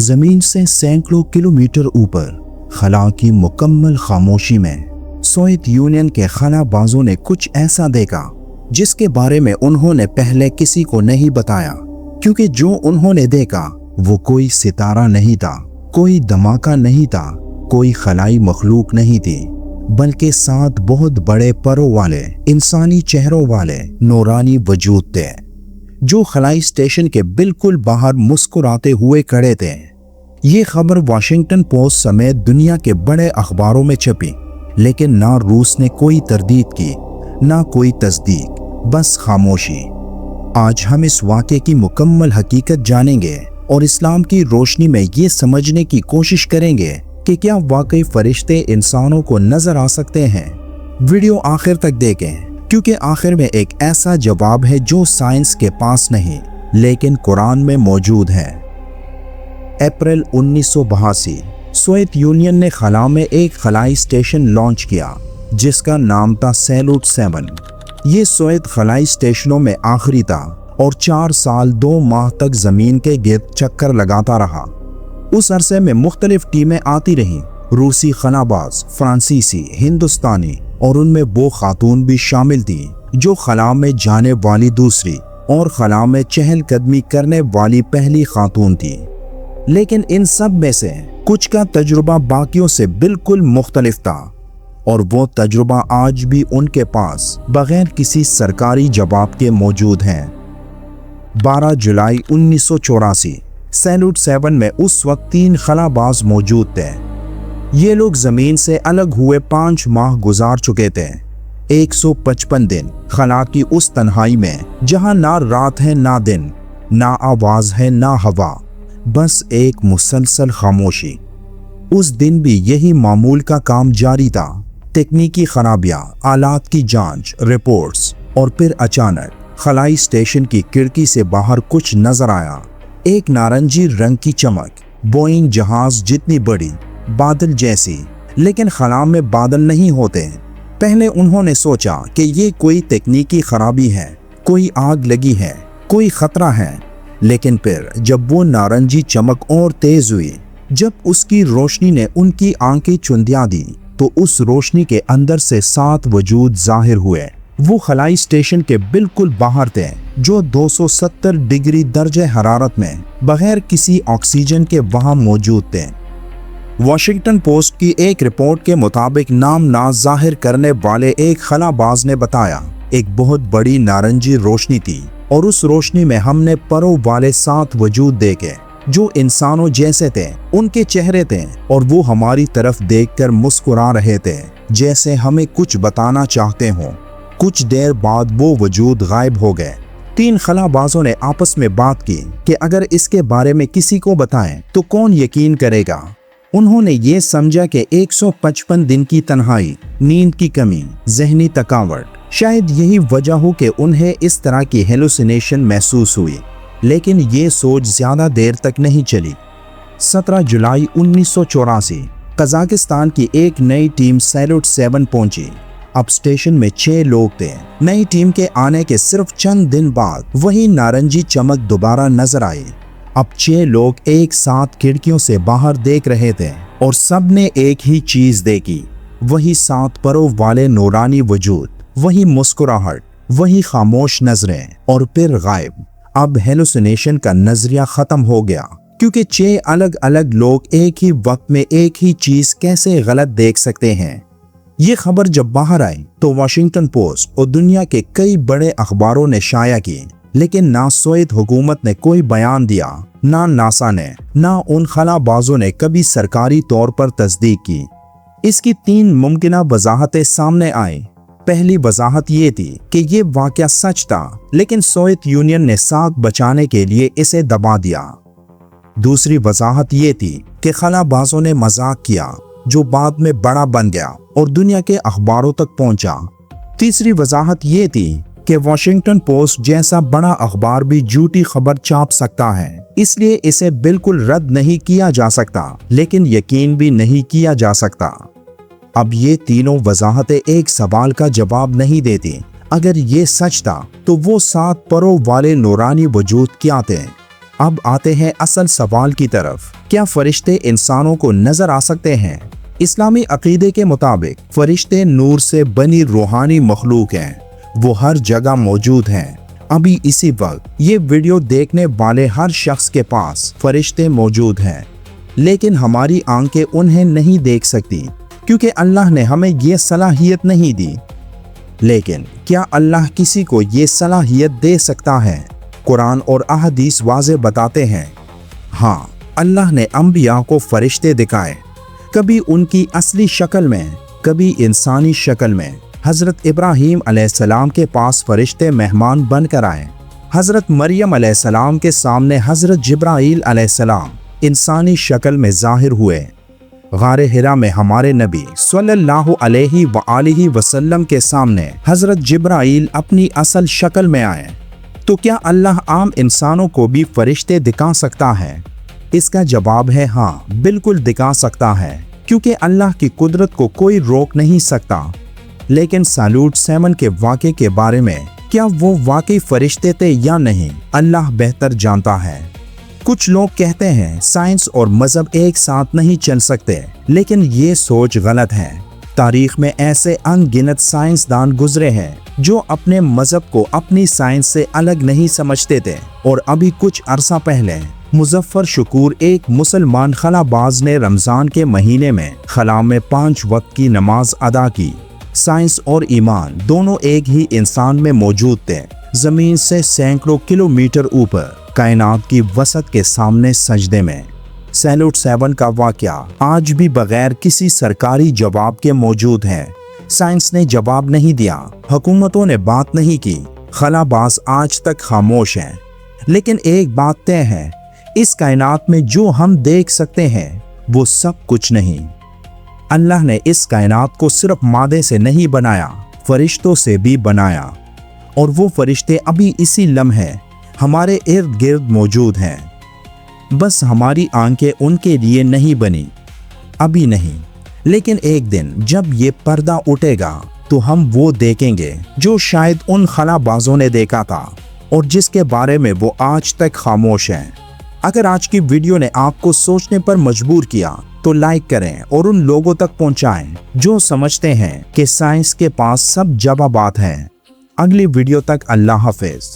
जमीन से सैकड़ों किलोमीटर ऊपर खला की मुकम्मल खामोशी में सोवियत यूनियन के खलाबाजों ने कुछ ऐसा देखा जिसके बारे में उन्होंने पहले किसी को नहीं बताया, क्योंकि जो उन्होंने देखा वो कोई सितारा नहीं था, कोई धमाका नहीं था, कोई खलाई मखलूक नहीं थी, बल्कि 7 बहुत बड़े परों वाले इंसानी चेहरों वाले नूरानी वजूद थे जो खलाई स्टेशन के बिल्कुल बाहर मुस्कुराते हुए खड़े थे। ये खबर वाशिंगटन पोस्ट समेत दुनिया के बड़े अखबारों में छपी, लेकिन ना रूस ने कोई तरदीद की, ना कोई तस्दीक, बस खामोशी। आज हम इस वाक़े की मुकम्मल हकीकत जानेंगे और इस्लाम की रोशनी में ये समझने की कोशिश करेंगे कि क्या वाकई फरिश्ते इंसानों को नजर आ सकते हैं। वीडियो आखिर तक देखें, क्योंकि आखिर में एक ऐसा जवाब है जो साइंस के पास नहीं लेकिन कुरान में मौजूद है। अप्रैल 1982 सोवियत यूनियन ने खला में एक खलाई स्टेशन लॉन्च किया जिसका नाम था सैल्यूट 7। ये सोवियत खलाई स्टेशनों में आखिरी था और 4 साल 2 माह तक जमीन के गिर्द चक्कर लगाता रहा। उस अरसे में मुख्तलिफ टीमें आती रहीं, रूसी खलाबाज, फ्रांसीसी, हिंदुस्तानी, और उनमें वो खातून भी शामिल थी जो खला में जाने वाली दूसरी और खला में चहलकदमी करने वाली पहली खातून थी। लेकिन इन सब में से कुछ का तजुर्बा बाकियों से बिल्कुल मुख्तलिफ था, और वो तजुर्बा आज भी उनके पास बगैर किसी सरकारी जवाब के मौजूद है। 12 जुलाई 1984 सैल्यूट 7 में उस वक्त 3 खलाबाज मौजूद थे। ये लोग जमीन से अलग हुए 5 माह गुजार चुके थे। 155 दिन खला की उस तन्हाई में जहां ना रात है ना दिन, ना आवाज है ना हवा, बस एक मुसलसल खामोशी। उस दिन भी यही मामूल का काम जारी था, तकनीकी खराबियां, आलात की जांच, रिपोर्ट्स, और फिर अचानक खलाई स्टेशन की खिड़की से बाहर कुछ नजर आया। एक नारंगी रंग की चमक, बोइंग जहाज जितनी बड़ी, बादल जैसी, लेकिन खला में बादल नहीं होते। पहले उन्होंने सोचा कि ये कोई तकनीकी खराबी है, कोई आग लगी है, कोई खतरा है, लेकिन फिर जब वो नारंगी चमक और तेज हुई, जब उसकी रोशनी ने उनकी आंखें चुंधिया दी, तो उस रोशनी के अंदर से 7 वजूद जाहिर हुए। वो खलाई स्टेशन के बिल्कुल बाहर थे, जो 270 डिग्री दर्जे हरारत में बगैर किसी ऑक्सीजन के वहां मौजूद थे। वॉशिंगटन पोस्ट की एक रिपोर्ट के मुताबिक नाम ना जाहिर करने वाले एक खलाबाज ने बताया, एक बहुत बड़ी नारंगी रोशनी थी और उस रोशनी में हमने परों वाले 7 वजूद देखे जो इंसानों जैसे थे। उनके चेहरे थे और वो हमारी तरफ देखकर मुस्कुरा रहे थे, जैसे हमें कुछ बताना चाहते हों। कुछ देर बाद वो वजूद गायब हो गए। 3 खलाबाजों ने आपस में बात की कि अगर इसके बारे में किसी को बताएं तो कौन यकीन करेगा। उन्होंने ये समझा कि 155 दिन की तन्हाई, नींद की कमी, जहनी थकावट, शायद यही वजह हो कि उन्हें इस तरह की हेलुसिनेशन महसूस हुई। लेकिन ये सोच ज्यादा देर तक नहीं चली। 17 जुलाई 1984 कजाकिस्तान की एक नई टीम सैल्यूट 7 पहुंची। अब स्टेशन में 6 लोग थे। नई टीम के आने के सिर्फ चंद दिन बाद वही नारंगी चमक दोबारा नजर आई। अब 6 लोग एक साथ खिड़कियों से बाहर देख रहे थे और सबने एक ही चीज देखी, वही 7 परों वाले नूरानी वजूद, वही मुस्कुराहट, वही खामोश नजरें, और फिर गायब। अब हेलुसिनेशन का नजरिया खत्म हो गया, क्योंकि 6 अलग अलग लोग एक ही वक्त में एक ही चीज कैसे गलत देख सकते हैं। ये खबर जब बाहर आई तो वॉशिंगटन पोस्ट और दुनिया के कई बड़े अखबारों ने शाया की, लेकिन ना सोवियत हुकूमत ने कोई बयान दिया, ना नासा ने, ना उन खलाबाजों ने कभी सरकारी तौर पर तस्दीक की। इसकी 3 मुमकिन वजाहतें सामने आई। पहली वजाहत ये थी कि ये वाकया सच था, लेकिन सोवियत यूनियन ने साख बचाने के लिए इसे दबा दिया। दूसरी वजाहत ये थी कि खलाबाजों ने मजाक किया, जो बाद में बड़ा बन गया और दुनिया के अखबारों तक पहुंचा। तीसरी वजाहत ये थी कि वॉशिंगटन पोस्ट जैसा बड़ा अखबार भी झूठी खबर छाप सकता है, इसलिए इसे बिल्कुल रद्द नहीं किया जा सकता, लेकिन यकीन भी नहीं किया जा सकता। अब ये तीनों वजाहतें एक सवाल का जवाब नहीं देती। अगर ये सच था तो वो 7 परों वाले नूरानी वजूद क्या थे? अब आते हैं असल सवाल की तरफ, क्या फरिश्ते इंसानों को नजर आ सकते हैं? इस्लामी अकीदे के मुताबिक फरिश्ते नूर से बनी रूहानी मखलूक हैं, वो हर जगह मौजूद हैं। अभी इसी वक्त ये वीडियो देखने वाले हर शख्स के पास फरिश्ते मौजूद हैं, लेकिन हमारी आंखें उन्हें नहीं देख सकती क्योंकि अल्लाह ने हमें ये सलाहियत नहीं दी। लेकिन क्या अल्लाह किसी को ये सलाहियत दे सकता है? कुरान और अहदीस वाज़े बताते हैं, हाँ, अल्लाह ने अंबिया को फरिश्ते दिखाए, कभी उनकी असली शक्ल में, कभी इंसानी शक्ल में। हज़रत इब्राहीम अलैहिस्सलाम के पास फरिश्ते मेहमान बनकर आए। हज़रत मरियम अलैहिस्सलाम के सामने हज़रत जिब्राईल अलैहिस्सलाम इंसानी शक्ल में ज़ाहिर हुए। गारे हिरा में हमारे नबी सल्लल्लाहु अलैहि वसल्लम के सामने हज़रत जिब्राईल अपनी असल शक्ल में आए। तो क्या अल्लाह आम इंसानों को भी फरिश्ते दिखा सकता है? इसका जवाब है हाँ, बिल्कुल दिखा सकता है, क्योंकि अल्लाह की कुदरत को कोई रोक नहीं सकता। लेकिन सैल्यूट 7 के वाक़े के बारे में, क्या वो वाकई फरिश्ते थे या नहीं, अल्लाह बेहतर जानता है। कुछ लोग कहते हैं साइंस और मजहब एक साथ नहीं चल सकते, लेकिन ये सोच गलत है। तारीख में ऐसे अनगिनत साइंसदान गुजरे हैं जो अपने मजहब को अपनी साइंस से अलग नहीं समझते थे, और अभी कुछ अरसा पहले मुजफ्फर शकूर एक मुसलमान खलाबाज ने रमज़ान के महीने में खला में 5 वक्त की नमाज अदा की। साइंस और ईमान दोनों एक ही इंसान में मौजूद थे, ज़मीन से सैकड़ों किलोमीटर ऊपर, कायनात की वसत के सामने सजदे में। सैल्यूट 7 का वाक़या आज भी बगैर किसी सरकारी जवाब के मौजूद है। साइंस ने जवाब नहीं दिया, हुकूमतों ने बात नहीं की, खलाबाज आज तक खामोश हैं। लेकिन एक बात तय है, इस कायनात में जो हम देख सकते हैं वो सब कुछ नहीं। अल्लाह ने इस कायनात को सिर्फ मादे से नहीं बनाया, फरिश्तों से भी बनाया, और वो फरिश्ते अभी इसी लम्हे हमारे इर्द गिर्द मौजूद हैं। बस हमारी आंखें उनके लिए नहीं बनी, अभी नहीं, लेकिन एक दिन जब ये पर्दा उठेगा तो हम वो देखेंगे जो शायद उन खलाबाजों ने देखा था और जिसके बारे में वो आज तक खामोश हैं। अगर आज की वीडियो ने आपको सोचने पर मजबूर किया तो लाइक करें और उन लोगों तक पहुंचाएं जो समझते हैं कि साइंस के पास सब जवाबात हैं। अगली वीडियो तक अल्लाह हाफिज।